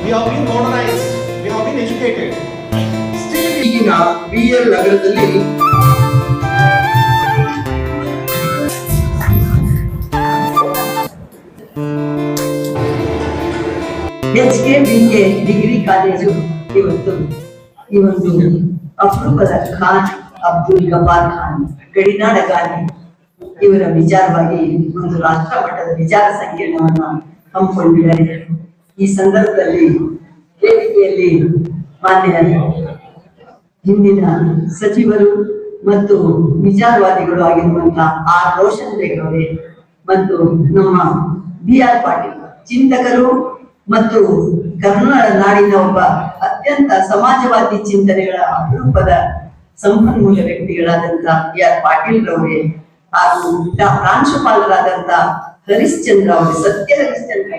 We have been modernized. We have been educated. Still, ಈಗಿನ BL ನಗರದಲ್ಲಿ HKBK degree college ಇವತ್ತು ಈ ಒಂದು ಅಪರೂಪದ ಖಾನ್ ಅಬ್ದುಲ್ ಗಫಾರ್ ಖಾನ್ ಗಡಿನಾಡ ಗಾಂಧಿ ಇವರ ವಿಚಾರವಾಗಿ ಒಂದು ರಾಷ್ಟ್ರ ಮಟ್ಟದ ವಿಚಾರ ಸಂಕಿರಣವನ್ನ ಹಮ್ಮಿಕೊಂಡಿದ್ದಾರೆ. ಈ ಸಂದರ್ಭದಲ್ಲಿ ವೇದಿಕೆಯಲ್ಲಿ ಮಾನ್ಯ ಹಿಂದಿನ ಸಚಿವರು ಮತ್ತು ವಿಚಾರವಾದಿಗಳು ಆಗಿರುವಂತಹ ಆರ್ ರೋಷನ್ ಬೇಗ್ ಅವರೇ ಮತ್ತು ನಮ್ಮ BR ಪಾಟೀಲ್ ಚಿಂತಕರು ಮತ್ತು ಕನ್ನಡ ನಾಡಿನ ಒಬ್ಬ ಅತ್ಯಂತ ಸಮಾಜವಾದಿ ಚಿಂತನೆಗಳ ಅಪರೂಪದ ಸಂಪನ್ಮೂಲ ವ್ಯಕ್ತಿಗಳಾದಂತ BR ಪಾಟೀಲ್ ರವರೇ ಹಾಗೂ ಪ್ರಾಂಶುಪಾಲರಾದಂತ ಹರಿಶ್ಚಂದ್ರ ಅವರೇ, ಸತ್ಯ ಹರಿಶ್ಚಂದ್ರ.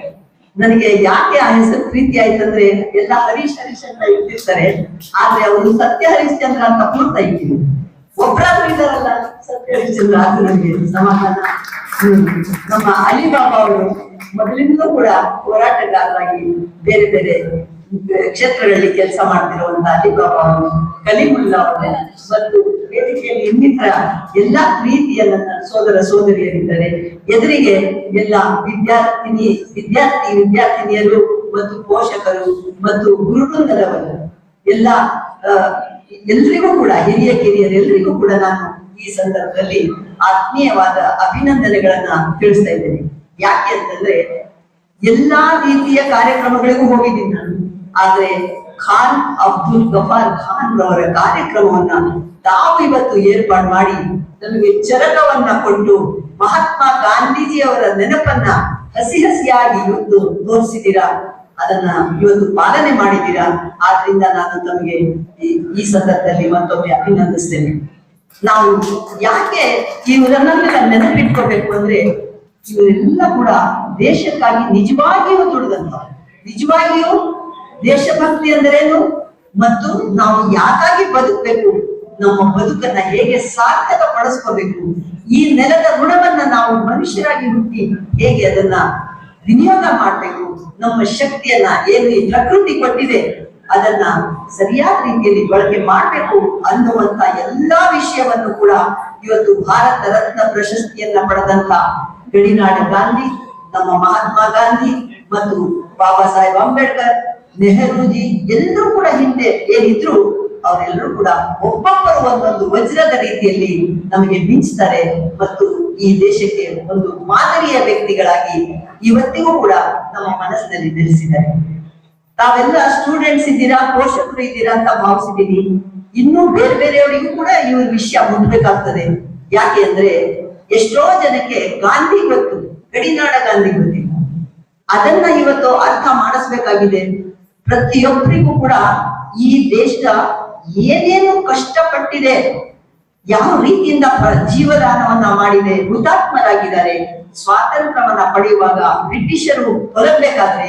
ನನಗೆ ಯಾಕೆ ಆ ಹೆಸರು ಪ್ರೀತಿ ಆಯ್ತಂದ್ರೆ ಎಲ್ಲ ಹರೀಶ್ ಅಂತ ಇಟ್ಟಿರ್ತಾರೆ, ಆದ್ರೆ ಅವರು ಸತ್ಯ ಹರಿಶ್ಚಂದ್ರ ಅಂತ ಪೂರ್ತ ಇಟ್ಟಿದ್ರು. ಒಬ್ಬರಾದ್ರೂ ಇದ್ದಾರಲ್ಲ ಸತ್ಯ ಹರಿಶ್ಚಂದ್ರ, ಅದು ನನಗೆ ಸಮಾಧಾನ. ನಮ್ಮ ಅಲಿಬಾಬಾ ಅವರು ಮೊದಲಿಂದಲೂ ಕೂಡ ಹೋರಾಟಗಾರರಾಗಿ ಬೇರೆ ಬೇರೆ ಕ್ಷೇತ್ರಗಳಲ್ಲಿ ಕೆಲಸ ಮಾಡ್ತಿರುವಂತ ಅಲಿಬಾಬಾ ಅವರು, ಕಲಿಮುಲ್ಲಾ ಅವರು ಮತ್ತು ವೇದಿಕೆಯಲ್ಲಿ ಇನ್ನಿತರ ಎಲ್ಲಾ ಪ್ರೀತಿಯ ನನ್ನ ಸೋದರ ಸೋದರಿಯರಿದ್ದಾರೆ. ಎದುರಿಗೆ ಎಲ್ಲ ವಿದ್ಯಾರ್ಥಿನಿಯರು ಮತ್ತು ಪೋಷಕರು ಮತ್ತು ಗುರುವೃಂದದವರು ಎಲ್ಲ ಎಲ್ರಿಗೂ ಕೂಡ ಹಿರಿಯ ಕಿರಿಯರೆಲ್ಲರಿಗೂ ಕೂಡ ನಾನು ಈ ಸಂದರ್ಭದಲ್ಲಿ ಆತ್ಮೀಯವಾದ ಅಭಿನಂದನೆಗಳನ್ನ ತಿಳಿಸ್ತಾ ಇದ್ದೇನೆ. ಯಾಕೆ ಅಂತಂದ್ರೆ ಎಲ್ಲಾ ರೀತಿಯ ಕಾರ್ಯಕ್ರಮಗಳಿಗೂ ಹೋಗಿದ್ದೀನಿ ನಾನು, ಆದ್ರೆ ಖಾನ್ ಅಬ್ದುಲ್ ಗಫಾರ್ ಖಾನ್ ರವರ ಕಾರ್ಯಕ್ರಮವನ್ನ ತಾವು ಇವತ್ತು ಏರ್ಪಾಡು ಮಾಡಿ ನಮಗೆ ಚರಕವನ್ನ ಕೊಟ್ಟು ಮಹಾತ್ಮ ಗಾಂಧೀಜಿಯವರ ನೆನಪನ್ನ ಹಸಿ ಹಸಿಯಾಗಿ ಇವತ್ತು ತೋರಿಸಿದ್ದೀರಾ, ಅದನ್ನ ಇವತ್ತು ಪಾಲನೆ ಮಾಡಿದ್ದೀರಾ. ಆದ್ರಿಂದ ನಾನು ತಮಗೆ ಈ ಸಂದರ್ಭದಲ್ಲಿ ಮತ್ತೊಮ್ಮೆ ಅಭಿನಂದಿಸ್ತೇನೆ. ನಾವು ಯಾಕೆ ಇವರನ್ನೆಲ್ಲ ನೆನಪಿಟ್ಕೋಬೇಕು ಅಂದ್ರೆ ಇವರೆಲ್ಲ ಕೂಡ ದೇಶಕ್ಕಾಗಿ ನಿಜವಾಗಿಯೂ ದುಡಿದಂತ, ನಿಜವಾಗಿಯೂ ದೇಶಭಕ್ತಿ ಅಂದ್ರೇನು ಮತ್ತು ನಾವು ಯಾಕಾಗಿ ಬದುಕಬೇಕು, ನಮ್ಮ ಬದುಕನ್ನ ಹೇಗೆ ಸಾರ್ಥಕ ಪಡಿಸ್ಕೋಬೇಕು, ಈ ನೆಲದ ಋಣವನ್ನ ನಾವು ಮನುಷ್ಯರಾಗಿ ಹುಟ್ಟಿ ಹೇಗೆ ಅದನ್ನ ವಿನಿಯೋಗ ಮಾಡ್ಬೇಕು, ನಮ್ಮ ಶಕ್ತಿಯನ್ನ ಏನು ಈ ಪ್ರಕೃತಿ ಕೊಟ್ಟಿದೆ ಅದನ್ನ ಸರಿಯಾದ ರೀತಿಯಲ್ಲಿ ಬಳಕೆ ಮಾಡ್ಬೇಕು ಅನ್ನುವಂತ ಎಲ್ಲಾ ವಿಷಯವನ್ನು ಕೂಡ ಇವತ್ತು ಭಾರತ ರತ್ನ ಪ್ರಶಸ್ತಿಯನ್ನ ಪಡೆದಂತ ಗಡಿನಾಡ ಗಾಂಧಿ, ನಮ್ಮ ಮಹಾತ್ಮ ಗಾಂಧಿ ಮತ್ತು ಬಾಬಾ ಸಾಹೇಬ್ ಅಂಬೇಡ್ಕರ್, ನೆಹರೂಜಿ ಎಲ್ಲರೂ ಕೂಡ ಹಿಂದೆ ಏನಿದ್ರು ಅವರೆಲ್ಲರೂ ಕೂಡ ಒಬ್ಬೊಬ್ಬರು ಒಂದೊಂದು ವಜ್ರದ ರೀತಿಯಲ್ಲಿ ನಮಗೆ ಮಿಂಚ್ತಾರೆ ಮತ್ತು ಈ ದೇಶಕ್ಕೆ ಒಂದು ಮಾದರಿಯ ವ್ಯಕ್ತಿಗಳಾಗಿ ಇವತ್ತಿಗೂ ಕೂಡ ನಮ್ಮ ಮನಸ್ಸಿನಲ್ಲಿ ನೆಲೆಸಿದ್ದಾರೆ. ತಾವೆಲ್ಲ ಸ್ಟೂಡೆಂಟ್ಸ್ ಇದ್ದೀರಾ, ಪೋಷಕರು ಇದ್ದೀರಾ ಅಂತ ಭಾವಿಸಿದ್ದೀನಿ. ಇನ್ನೂ ಬೇರೆ ಬೇರೆಯವರಿಗೂ ಕೂಡ ಇವ್ರ ವಿಷಯ ಮುಟ್ಬೇಕಾಗ್ತದೆ. ಯಾಕೆ ಅಂದ್ರೆ ಎಷ್ಟೋ ಜನಕ್ಕೆ ಗಾಂಧಿ ಗೊತ್ತು, ಗಡಿನಾಡ ಗಾಂಧಿ ಗೊತ್ತಿಲ್ಲ. ಅದನ್ನ ಇವತ್ತು ಅರ್ಥ ಮಾಡಿಸ್ಬೇಕಾಗಿದೆ. ಪ್ರತಿಯೊಬ್ಬರಿಗೂ ಕೂಡ ಈ ದೇಶ ಏನೇನು ಕಷ್ಟಪಟ್ಟಿದೆ, ಯಾವ ರೀತಿಯಿಂದ ಜೀವದಾನವನ್ನ ಮಾಡಿದೆ, ಹುತಾತ್ಮರಾಗಿದ್ದಾರೆ. ಸ್ವಾತಂತ್ರ್ಯವನ್ನ ಪಡೆಯುವಾಗ ಬ್ರಿಟಿಷರು ಹೊರಬೇಕಾದ್ರೆ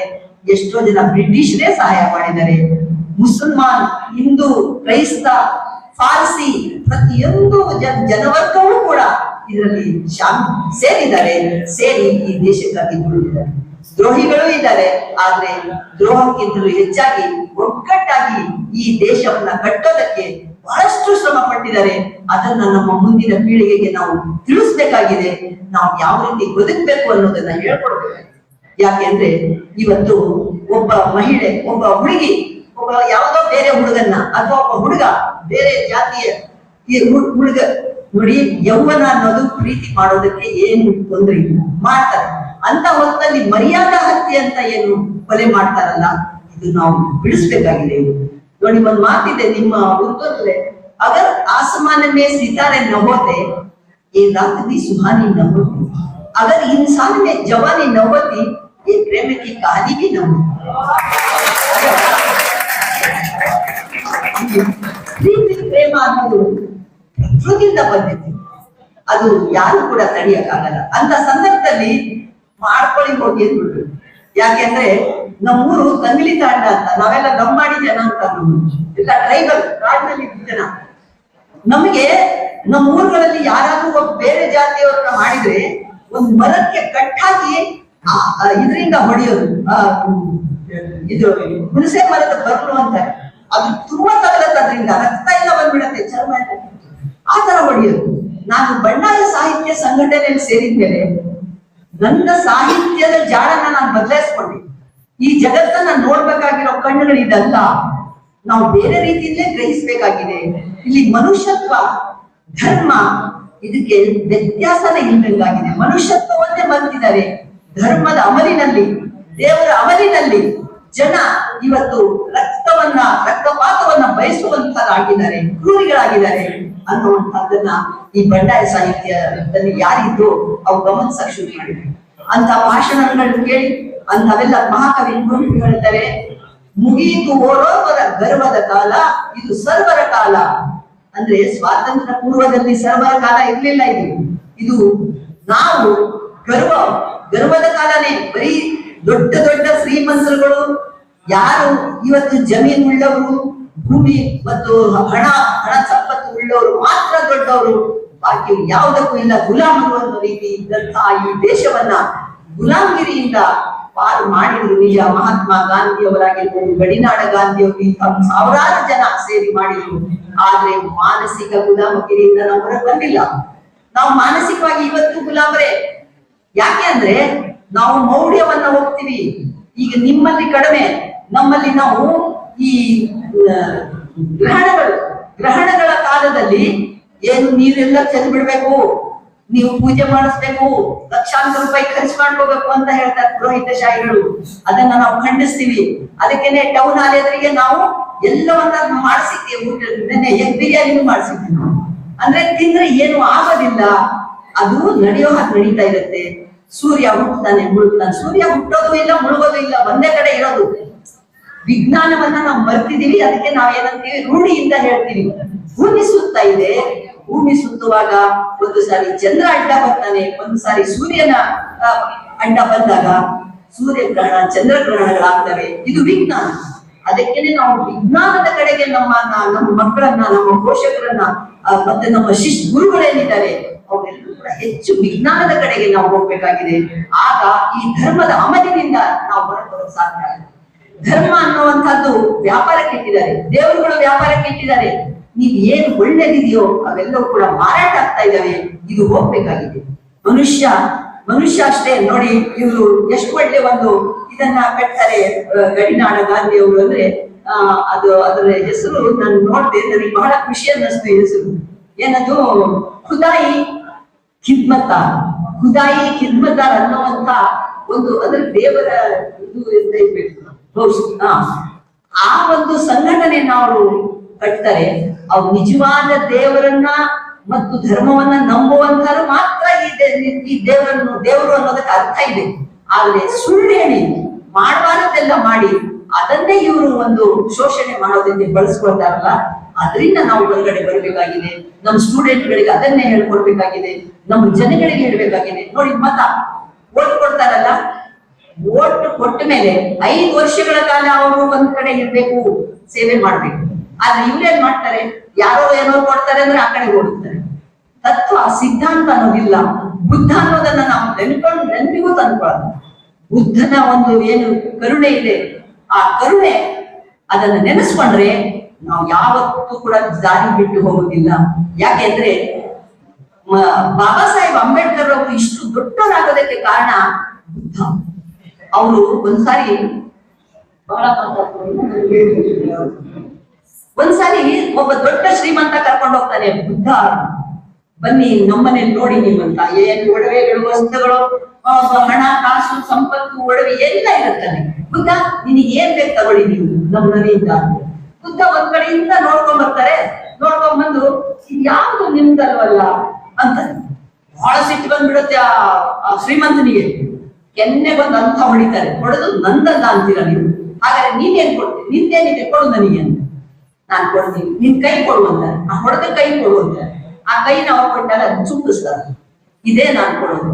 ಎಷ್ಟೋ ಜನ ಬ್ರಿಟಿಷರೇ ಸಹಾಯ ಮಾಡಿದ್ದಾರೆ. ಮುಸಲ್ಮಾನ್, ಹಿಂದೂ, ಕ್ರೈಸ್ತ, ಫಾರ್ಸಿ ಪ್ರತಿಯೊಂದು ಜನವರ್ಗವೂ ಕೂಡ ಇದರಲ್ಲಿ ಸೇರಿದ್ದಾರೆ. ಸೇರಿ ಈ ದೇಶಕ್ಕಾಗಿ ದುಡಿದಿದ್ದಾರೆ. ದ್ರೋಹಿಗಳು ಇದ್ದಾರೆ, ಆದ್ರೆ ದ್ರೋಹಕ್ಕಿಂತಲೂ ಹೆಚ್ಚಾಗಿ ಒಗ್ಗಟ್ಟಾಗಿ ಈ ದೇಶವನ್ನ ಕಟ್ಟೋದಕ್ಕೆ ಬಹಳಷ್ಟು ಶ್ರಮ ಪಟ್ಟಿದ್ದಾರೆ. ಅದನ್ನ ನಮ್ಮ ಮುಂದಿನ ಪೀಳಿಗೆಗೆ ನಾವು ತಿಳಿಸ್ಬೇಕಾಗಿದೆ. ನಾವು ಯಾವ ರೀತಿ ಬದುಕಬೇಕು ಅನ್ನೋದನ್ನ ಹೇಳ್ಕೊಡ್ಬೇಕಾಗಿದೆ. ಯಾಕೆಂದ್ರೆ ಇವತ್ತು ಒಬ್ಬ ಮಹಿಳೆ, ಒಬ್ಬ ಹುಡುಗಿ, ಒಬ್ಬ ಯಾವುದೋ ಬೇರೆ ಹುಡುಗನ್ನ ಅಥವಾ ಒಬ್ಬ ಹುಡುಗ ಬೇರೆ ಜಾತಿಯ ಹುಡುಗ ನೋಡಿ, ಯೌವನ ಅನ್ನೋದು ಪ್ರೀತಿ ಮಾಡೋದಕ್ಕೆ ಏನು ತೊಂದರೆ ಇಲ್ಲ, ಮಾಡ್ತಾರೆ. ಅಂತ ಹೊತ್ತಲ್ಲಿ ಮರ್ಯಾದಾ ಹತ್ಯೆ ಅಂತ ಏನು ಕೊಲೆ ಮಾಡ್ತಾರಲ್ಲ, ಇದು ನಾವು ಬಿಡಿಸ್ಬೇಕಾಗಿದೆ. ನೋಡಿ, ಒಂದ್ ಮಾತಿದೆ ನಿಮ್ಮ ಉರ್ದುನಲ್ಲೇ, ಅಗರ್ ಆಸಮಾನ ಮೇ ಸಿತಾರೆ ನ ಹೋತೆ ये रात भी सुहानी न होती, अगर इंसान में जवानी न होती ये प्रेम की कहानी भी न होती. ಪ್ರೀತಿ ಪ್ರೇಮ ಅನ್ನೋದು ಪ್ರಕೃತಿಯಿಂದ ಬಂದಿದೆ, ಅದು ಯಾರು ಕೂಡ ತಡೆಯಕ್ಕಾಗಲ್ಲ. ಅಂತ ಸಂದರ್ಭದಲ್ಲಿ ಮಾಡ್ಕೊಳ್ಳಿ ಹೋಗಿ ಅಂದ್ಬಿಟ್ರು. ಯಾಕೆಂದ್ರೆ ನಮ್ಮೂರು ತಂಗ್ಲಿ ತಾಂಡ ಅಂತ, ನಾವೆಲ್ಲ ಗಮ್ಮಾಡಿ ಜನ ಅಂತ, ಎಲ್ಲ ಟ್ರೈಬಲ್ ಕಾಡಿನಲ್ಲಿ ಜನ. ನಮಗೆ ನಮ್ಮ ಊರುಗಳಲ್ಲಿ ಯಾರಾದ್ರೂ ಒಬ್ಬ ಬೇರೆ ಜಾತಿಯವರನ್ನ ಮಾಡಿದ್ರೆ ಒಂದು ಮರಕ್ಕೆ ಕಟ್ಟಾಕಿ ಇದರಿಂದ ಹೊಡೆಯೋದು, ಇದು ಹುಣಸೆ ಮರದ ಬರ್ಲು ಅಂತಾರೆ. ಅದು ತುಂಬಾ ತಗಲತ್ತದ್ರಿಂದ ರಕ್ತ ಎಲ್ಲ ಬಂದ್ಬಿಡತ್ತೆ, ಚರ್ಮ ಎಲ್ಲ ಆ ತರ ಹೊಡೆಯೋದು. ನಾನು ಬಂಡಾಯ ಸಾಹಿತ್ಯ ಸಂಘಟನೆಯಲ್ಲಿ ಸೇರಿದ್ಮೇಲೆ ನನ್ನ ಸಾಹಿತ್ಯದ ಜಾಡನ್ನ ನಾನು ಬದಲಾಯಿಸ್ಕೊಂಡೆ. ಈ ಜಗತ್ತನ್ನ ನೋಡ್ಬೇಕಾಗಿರೋ ಕಣ್ಣುಗಳು ಇದಲ್ಲ, ನಾವು ಬೇರೆ ರೀತಿಯಲ್ಲೇ ಗ್ರಹಿಸ್ಬೇಕಾಗಿದೆ. ಇಲ್ಲಿ ಮನುಷ್ಯತ್ವ, ಧರ್ಮ ಇದಕ್ಕೆ ವ್ಯತ್ಯಾಸನೇ ಇಲ್ಲದಂಗಾಗಿದೆ. ಮನುಷ್ಯತ್ವವನ್ನೇ ಮರೆತಿದ್ದಾರೆ. ಧರ್ಮದ ಅಮಲಿನಲ್ಲಿ, ದೇವರ ಅಮಲಿನಲ್ಲಿ ಜನ ಇವತ್ತು ರಕ್ತಪಾತವನ್ನ ಬಯಸುವಂತರಾಗಿದ್ದಾರೆ, ಕ್ರೂರಿಗಳಾಗಿದ್ದಾರೆ ಅನ್ನುವಂಥದ್ದನ್ನ ಈ ಬಂಡಾಯ ಸಾಹಿತ್ಯದಲ್ಲಿ ಯಾರಿದ್ದು ಅವು ಗಮನಿಸಕ್ ಶುರು ಮಾಡಿದ್ರು. ಅಂತ ಭಾಷಣಗಳನ್ನು ಕೇಳಿ ಅಂತವೆಲ್ಲ ಮಹಾಕವಿ ಕುವೆಂಪು ಹೇಳ್ತಾರೆ, ಮುಗಿಯಿತು ಓರೋವರ ಗರ್ವದ ಕಾಲ, ಇದು ಸರ್ವರ ಕಾಲ. ಅಂದ್ರೆ ಸ್ವಾತಂತ್ರ್ಯ ಪೂರ್ವದಲ್ಲಿ ಸರ್ವರ ಕಾಲ ಇರ್ಲಿಲ್ಲ. ಇದು ನಾವು ಗರ್ವದ ಕಾಲನೇ. ಬರೀ ದೊಡ್ಡ ದೊಡ್ಡ ಶ್ರೀಮಂತರುಗಳು, ಯಾರು ಇವತ್ತು ಜಮೀನು ಉಳ್ಳವರು, ಭೂಮಿ ಮತ್ತು ಹಣ ಸಂಪತ್ತು ಉಳ್ಳವರು ಮಾತ್ರ ದೊಡ್ಡವರು, ಬಾಕಿ ಯಾವುದಕ್ಕೂ ಇಲ್ಲ ಗುಲಾಮರು ಅನ್ನೋ ರೀತಿ ಇದ್ದಂತಹ ಈ ದೇಶವನ್ನ ಗುಲಾಮಗಿರಿಯಿಂದ ಪಾರು ಮಾಡಿದ್ರು. ನಿಜ, ಮಹಾತ್ಮ ಗಾಂಧಿ ಅವರಾಗಿರ್ಬೋದು, ಗಡಿನಾಡ ಗಾಂಧಿ ಅವರು ಸಾವಿರಾರು ಜನ ಸೇರಿ ಮಾಡಿದ್ರು. ಆದ್ರೆ ಮಾನಸಿಕ ಗುಲಾಮಗಿರಿಯಿಂದ ನಾವು ಹೊರಗೆ ಬಂದಿಲ್ಲ. ನಾವು ಮಾನಸಿಕವಾಗಿ ಇವತ್ತು ಗುಲಾಮರೇ. ಯಾಕೆ ಅಂದ್ರೆ ನಾವು ಮೌಢ್ಯವನ್ನ ಹೋಗ್ತೀವಿ. ಈಗ ನಿಮ್ಮಲ್ಲಿ ಕಡಿಮೆ, ನಮ್ಮಲ್ಲಿ ನಾವು ಈ ಗ್ರಹಣಗಳ ಕಾಲದಲ್ಲಿ ಏನು ನೀರೆಲ್ಲ ಚೆಂದ ಬಿಡ್ಬೇಕು, ನೀವು ಪೂಜೆ ಮಾಡಿಸ್ಬೇಕು, ಲಕ್ಷಾಂತರ ರೂಪಾಯಿ ಖರ್ಚು ಮಾಡ್ಕೋಬೇಕು ಅಂತ ಹೇಳ್ತಾರೆ ಪುರೋಹಿತಶಾಹಿಗಳು. ಅದನ್ನ ನಾವು ಖಂಡಿಸ್ತೀವಿ. ಅದಕ್ಕೇನೆ ಟೌನ್ ಹಾಲ್ ಎದುರಿಗೆ ನಾವು ಎಲ್ಲವನ್ನ ಮಾಡಿಸಿದ್ದೀವಿ. ಎಗ್ ಬಿರಿಯಾನಿನೂ ಮಾಡಿಸಿದ್ವಿ ನಾವು. ಅಂದ್ರೆ ತಿಂದ್ರೆ ಏನು ಆಗೋದಿಲ್ಲ, ಅದು ನಡೆಯೋ ಹಾಗೆ ನಡೀತಾ ಇರುತ್ತೆ. ಸೂರ್ಯ ಹುಟ್ಟುತ್ತಾನೆ, ಮುಳುಗ್ತಾನೆ. ಸೂರ್ಯ ಹುಟ್ಟೋದು ಇಲ್ಲ, ಮುಳುಗೋದು ಇಲ್ಲ, ಒಂದೇ ಕಡೆ ಇರೋದು. ವಿಜ್ಞಾನವನ್ನ ನಾವು ಮರ್ತಿದೀವಿ. ಅದಕ್ಕೆ ನಾವೇನಂತೀವಿ, ರೂಢಿಯಿಂದ ಹೇಳ್ತೀವಿ. ಭೂಮಿ ಸುತ್ತ ಇದೆ, ಭೂಮಿ ಸುತ್ತುವಾಗ ಒಂದು ಸಾರಿ ಚಂದ್ರ ಅಡ್ಡ ಬರ್ತಾನೆ, ಒಂದು ಸಾರಿ ಸೂರ್ಯನ ಅಡ್ಡ ಬಂದಾಗ ಸೂರ್ಯಗ್ರಹಣ, ಚಂದ್ರಗ್ರಹಣಗಳಾಗ್ತವೆ. ಇದು ವಿಜ್ಞಾನ. ಅದಕ್ಕೇನೆ ನಾವು ವಿಜ್ಞಾನದ ಕಡೆಗೆ ನಮ್ಮ ಮಕ್ಕಳನ್ನ, ನಮ್ಮ ಪೋಷಕರನ್ನ ಮತ್ತೆ ನಮ್ಮ ಗುರುಗಳೇನಿದ್ದಾರೆ ಅವರೆಲ್ಲರೂ ಕೂಡ ಹೆಚ್ಚು ವಿಜ್ಞಾನದ ಕಡೆಗೆ ನಾವು ಹೋಗ್ಬೇಕಾಗಿದೆ. ಆಗ ಈ ಧರ್ಮದ ಅಮಲಿನಿಂದ ನಾವು ಹೊರಬರೋದು ಸಾಧ್ಯ. ಧರ್ಮ ಅನ್ನುವಂಥದ್ದು ವ್ಯಾಪಾರಕ್ಕೆ ಇಟ್ಟಿದ್ದಾರೆ, ದೇವರುಗಳು ವ್ಯಾಪಾರಕ್ಕೆ ಇಟ್ಟಿದ್ದಾರೆ. ನೀವ್ ಏನ್ ಒಳ್ಳೇದಿದೆಯೋ ಅವೆಲ್ಲವೂ ಕೂಡ ಮಾರಾಟ ಆಗ್ತಾ ಇದ್ದಾವೆ. ಇದು ಹೋಗ್ಬೇಕಾಗಿದೆ. ಮನುಷ್ಯ ಅಷ್ಟೇ ನೋಡಿ. ಇವರು ಎಷ್ಟು ಒಳ್ಳೆ ಒಂದು ಇದನ್ನ ಕಟ್ತಾರೆ ಗಡಿನಾಡ ಗಾಂಧಿ ಅವರು. ಅಂದ್ರೆ ಅದರ ಹೆಸರು ನಾನು ನೋಡ್ದೆ, ನನಗೆ ಬಹಳ ಖುಷಿ ಅನ್ನಿಸ್ತು. ಈ ಹೆಸರು ಏನದು, ಖುದಾಯಿ ಖಿದ್ಮತಾರ್ ಅನ್ನುವಂತ ಒಂದು, ಅಂದ್ರೆ ದೇವರ ಇದು ಅಂತ ಇರ್ಬೇಕು ಆ ಒಂದು ಸಂಘಟನೆಯನ್ನ ಅವರು ಕಟ್ತಾರೆ. ಅವ್ರು ನಿಜವಾದ ದೇವರನ್ನ ಮತ್ತು ಧರ್ಮವನ್ನ ನಂಬುವಂತರು ಮಾತ್ರ ಈ ದೇವರು ಅನ್ನೋದಕ್ಕೆ ಅರ್ಥ ಇದೆ. ಆದ್ರೆ ಸುಳ್ಳು ಹೇಳಿ ಮಾಡಬಾರದೆಲ್ಲ ಮಾಡಿ ಅದನ್ನೇ ಇವರು ಒಂದು ಶೋಷಣೆ ಮಾಡೋದಕ್ಕೆ ಬಳಸ್ಕೊಳ್ತಾರಲ್ಲ, ಅದರಿಂದ ನಾವು ಹೊರಗಡೆ ಬರಬೇಕಾಗಿದೆ. ನಮ್ಮ ಸ್ಟೂಡೆಂಟ್ಗಳಿಗೆ ಅದನ್ನೇ ಹೇಳ್ಕೊಡ್ಬೇಕಾಗಿದೆ, ನಮ್ಮ ಜನಗಳಿಗೆ ಹೇಳ್ಬೇಕಾಗಿದೆ. ನೋಡಿ, ಓಟ್ ಕೊಡ್ತಾರಲ್ಲ, ಓಟ್ ಕೊಟ್ಟ ಮೇಲೆ 5 ವರ್ಷಗಳ ಕಾಲ ಅವರು ಒಂದ್ ಕಡೆ ಇರ್ಬೇಕು, ಸೇವೆ ಮಾಡ್ಬೇಕು. ಆದ್ರೆ ಇವ್ರೇನ್ ಮಾಡ್ತಾರೆ, ಯಾರೋ ಏನೋ ಕೊಡ್ತಾರೆ ಅಂದ್ರೆ ಆ ಕಡೆ ಓಡುತ್ತಾರೆ. ತತ್ವ ಸಿದ್ಧಾಂತ ಅನ್ನೋದಿಲ್ಲ. ಬುದ್ಧ ಅನ್ನೋದನ್ನ ನಾವು ನೆನಪಿಗೂ ತಂದ್ಕೊಳ್ಳೋದು. ಬುದ್ಧನ ಒಂದು ಏನು ಕರುಣೆ ಇದೆ, ಆ ಕರುಣೆ ಅದನ್ನ ನೆನೆಸ್ಕೊಂಡ್ರೆ ನಾವು ಯಾವತ್ತೂ ಕೂಡ ದಾರಿ ಬಿಟ್ಟು ಹೋಗುದಿಲ್ಲ. ಯಾಕೆಂದ್ರೆ ಬಾಬಾ ಸಾಹೇಬ್ ಅಂಬೇಡ್ಕರ್ ಅವರು ಇಷ್ಟು ದೊಡ್ಡವರಾಗೋದಕ್ಕೆ ಕಾರಣ ಬುದ್ಧ. ಅವರು ಒಂದ್ಸಾರಿ ಒಬ್ಬ ದೊಡ್ಡ ಶ್ರೀಮಂತ ಕರ್ಕೊಂಡು ಹೋಗ್ತಾನೆ. ಬುದ್ಧ, ಬನ್ನಿ ನಮ್ಮನೇಲಿ ನೋಡಿ ನೀವಂತ, ಏನ್ ಒಡವೆಗಳು, ವಸ್ತುಗಳು, ಹಣ, ಕಾಸು, ಸಂಪತ್ತು, ಒಡವೆ ಎಲ್ಲ ಇರುತ್ತಾನೆ. ಬುದ್ಧ, ನಿನಗೆ ಏನ್ ಬೇಕು ತಗೊಳ್ಳಿ ನೀವು ನಮ್ಮ ಮನೆಯಿಂದ. ಬುದ್ಧ ಒಂದ್ ಕಡೆಯಿಂದ ನೋಡ್ಕೊಂಡ್ ಬರ್ತಾರೆ. ನೋಡ್ಕೊಂಡ್ ಬಂದು ಯಾವ್ದು ನಿಮ್ದಲ್ವಲ್ಲ ಅಂತ ಬಹಳ ಸಿಟ್ಟು ಬಂದ್ಬಿಡುತ್ತೆ ಆ ಶ್ರೀಮಂತನಿಗೆ. ಕೆನ್ನೆ ಬಂದು ಅಂತ ಹೊಡಿತಾರೆ. ಹೊಡೆದು ನಂದಲ್ಲ ಅಂತೀರ ನೀವು, ಹಾಗಾದ್ರೆ ನೀನೇನ್ ಕೊಡ್ತೀನಿ, ನಿಂದೇನಿದೆ ಕೊಡು ನನಗೆ ಅಂತ. ನಾನ್ ಕೊಡ್ತೀನಿ, ನಿನ್ ಕೈ ಕೊಡುವಂತ. ಆ ಹೊಡೆದ ಕೈ ಕೊಡುವಂತ. ಆ ಕೈನ ಅವ್ರು ಕೊಟ್ಟಾಗ ಅದು ಚುಂಬಿಸ್ತಾರೆ. ಇದೇ ನಾನ್ ಕೊಡೋದು.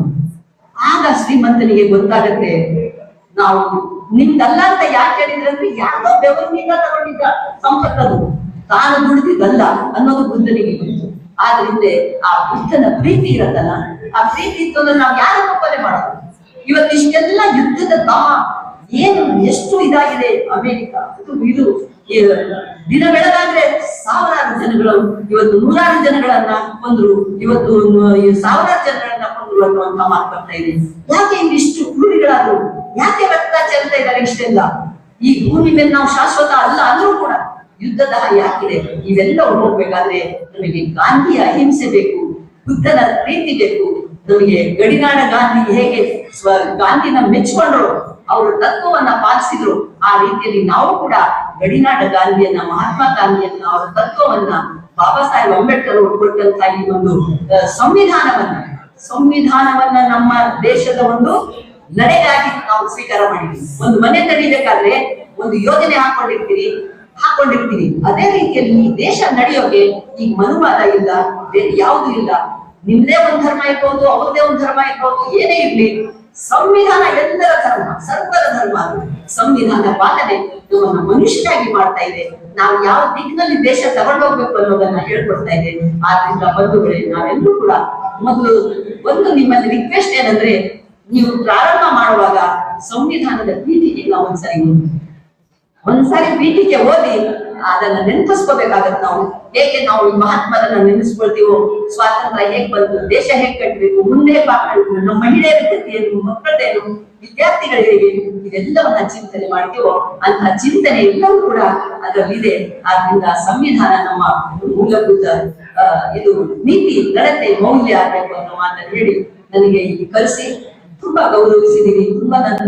ಆಗ ಶ್ರೀಮಂತನಿಗೆ ಗೊತ್ತಾಗತ್ತೆ, ನಾವು ನಿಮ್ದಲ್ಲ ಅಂತ ಯಾಕೆ ಹೇಳಿದ್ರಂದ್ರೆ ಯಾರೋ ಬೆವರಿನಿಂದ ತಗೊಂಡಿದ್ದ ಸಂಪತ್ತದು, ತಾನು ದುಡಿದಿದ್ದಲ್ಲ ಅನ್ನೋದು ಬುದ್ಧನಿಗೆ ಗೊತ್ತು. ಆದ್ರಿಂದ ಆ ಬುದ್ಧನ ಪ್ರೀತಿ ಇರತ್ತಲ್ಲ, ಆ ಪ್ರೀತಿ ಇತ್ತು ಅಂದ್ರೆ ನಾವು ಯಾರನ್ನು ಕೊಲೆ ಮಾಡೋದು. ಇವತ್ತಿಷ್ಟೆಲ್ಲ ಯುದ್ಧದ ಏನು ಎಷ್ಟು ಇದಾಗಿದೆ ಅಮೆರಿಕ. ಇದು ಈ ದಿನ ಬೆಳಗಾದ್ರೆ ಸಾವಿರಾರು ಜನಗಳು, ಇವತ್ತು ನೂರಾರು ಜನಗಳನ್ನ ಕೊಂದ್ರು, ಇವತ್ತು ಸಾವಿರಾರು ಜನಗಳನ್ನ ಕೊಂದ್ರು ಅನ್ನುವಂತ ಮಾತು ಬರ್ತಾ ಇದೆ. ಯಾಕೆ ಇಷ್ಟು ಕ್ರೂರಿಗಳಾದ್ರು? ಯಾಕೆ ರಕ್ತ ಚೆಲ್ತಾ ಇದ್ದಾರೆ ಇಷ್ಟೆಲ್ಲ? ಈ ಭೂಮಿ ಮೇಲೆ ನಾವು ಶಾಶ್ವತ ಅಲ್ಲ ಅಂದ್ರೂ ಕೂಡ ಯುದ್ಧದ ಯಾಕಿದೆ? ಇವೆಲ್ಲ ಹೋಗ್ಬೇಕಾದ್ರೆ ನಮಗೆ ಗಾಂಧಿಯ ಅಹಿಂಸೆ ಬೇಕು, ಬುದ್ಧನ ಪ್ರೀತಿ ಬೇಕು. ನಮಗೆ ಗಡಿನಾಡ ಗಾಂಧಿ ಹೇಗೆ ಗಾಂಧಿನ ಮೆಚ್ಕೊಂಡ್ರು, ಅವರು ತತ್ವವನ್ನ ಪಾಲಿಸಿದ್ರು, ಆ ರೀತಿಯಲ್ಲಿ ನಾವು ಕೂಡ ಗಡಿನಾಡ ಗಾಂಧಿಯನ್ನ, ಮಹಾತ್ಮ ಗಾಂಧಿಯನ್ನ, ಅವರ ತತ್ವವನ್ನ, ಬಾಬಾ ಸಾಹೇಬ್ ಅಂಬೇಡ್ಕರ್ ಅವರು ಕೊಟ್ಟಂತ ಈ ಒಂದು ಸಂವಿಧಾನವನ್ನ ನಮ್ಮ ದೇಶದ ಒಂದು ನಡೆಗಾಗಿ ನಾವು ಸ್ವೀಕಾರ ಮಾಡಿದ್ವಿ. ಒಂದು ಮನೆ ನಡಿಬೇಕಾದ್ರೆ ಒಂದು ಯೋಜನೆ ಹಾಕೊಂಡಿರ್ತೀವಿ. ಅದೇ ರೀತಿಯಲ್ಲಿ ಈ ದೇಶ ನಡೆಯೋಕೆ ಈಗ ಮನುವಾದ ಇಲ್ಲ, ಬೇರೆ ಯಾವುದು ಇಲ್ಲ. ನಿಮ್ದೇ ಒಂದ್ ಧರ್ಮ ಇರ್ಬೋದು, ಅವ್ರದೇ ಒಂದ್ ಧರ್ಮ ಇರ್ಬೋದು, ಏನೇ ಇರ್ಲಿ, ಸಂವಿಧಾನ ಎಲ್ಲರ ಧರ್ಮ, ಸರ್ವರ ಧರ್ಮ. ಸಂವಿಧಾನ ಪಾಲನೆ ನಮ್ಮನ್ನ ಮನುಷ್ಯರಾಗಿ ಮಾಡ್ತಾ ಇದೆ. ನಾವು ಯಾವ ದಿಕ್ಕಿನಲ್ಲಿ ದೇಶ ತಗೊಂಡೋಗ್ಬೇಕು ಅನ್ನೋದನ್ನ ಹೇಳ್ಕೊಡ್ತಾ ಇದೆ. ಆದ್ರಿಂದ ಬಂಧುಗಳೇ, ನಾವೆಲ್ಲರೂ ಕೂಡ ಮೊದಲು ಒಂದು ನಿಮ್ಮಲ್ಲಿ ರಿಕ್ವೆಸ್ಟ್ ಏನಂದ್ರೆ, ನೀವು ಪ್ರಾರಂಭ ಮಾಡುವಾಗ ಸಂವಿಧಾನದ ಪೀಠಿಕೆ ನಾವು ಒಂದ್ಸಾರಿ ಪೀಠಿಕೆ ಓದಿ ಅದನ್ನ ನೆನಪಿಸ್ಕೋಬೇಕಾಗತ್ತೆ. ಹೇಗೆ ನಾವು ಈ ಮಹಾತ್ಮರನ್ನ ನೆನೆಸ್ಕೊಳ್ತೀವೋ, ಸ್ವಾತಂತ್ರ್ಯ ಹೇಗ್ ಬಂತು, ದೇಶ ಹೇಗ್ ಕಟ್ಟಬೇಕು, ಮುಂದೆ ಹೇಗ್ ಮಾಡ್ಬೇಕು, ನಮ್ಮ ಮಹಿಳೆಯರ ಗತಿ ಏನು, ಮಕ್ಕಳದೇನು, ವಿದ್ಯಾರ್ಥಿಗಳಿಗೆ ಇದೆಲ್ಲವನ್ನ ಚಿಂತನೆ ಮಾಡ್ತೀವೋ ಅಂತ ಚಿಂತನೆ ಎಲ್ಲವೂ ಕೂಡ ಅದರಲ್ಲಿದೆ. ಆದ್ರಿಂದ ಸಂವಿಧಾನ ನಮ್ಮ ಮೂಲಭೂತ ಇದು ನೀತಿ, ನಡತೆ, ಮೌಲ್ಯ ಆಗ್ಬೇಕು ಅನ್ನೋ ಮಾತನ್ನು ಹೇಳಿ ನನಗೆ ಇಲ್ಲಿ ಕಲಿಸಿ ತುಂಬಾ ಗೌರವಿಸಿದೀನಿ. ತುಂಬಾ